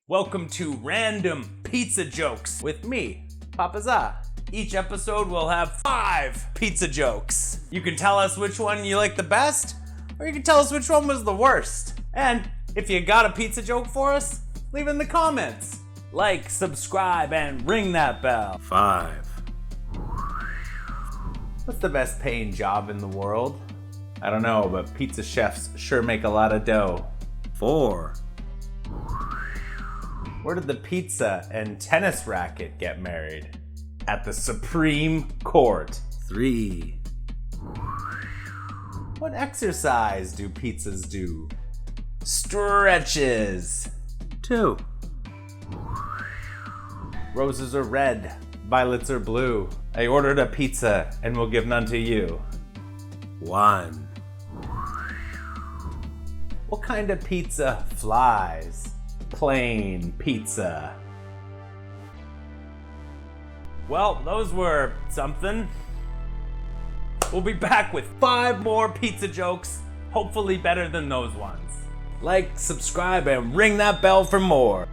Welcome to Random Pizza Jokes with me, Papa Za. Each episode will have 5 pizza jokes. You can tell us which one you like the best, or you can tell us which one was the worst. And if you got a pizza joke for us, leave it in the comments. Like, subscribe, and ring that bell. 5. What's the best paying job in the world? I don't know, but pizza chefs sure make a lot of dough. 4. Where did the pizza and tennis racket get married? At the Supreme Court. 3. What exercise do pizzas do? Stretches. 2. Roses are red, violets are blue. I ordered a pizza and will give none to you. 1. What kind of pizza flies? Plain pizza. Well, those were something. We'll be back with 5 more pizza jokes, hopefully better than those ones. Like, subscribe, and ring that bell for more.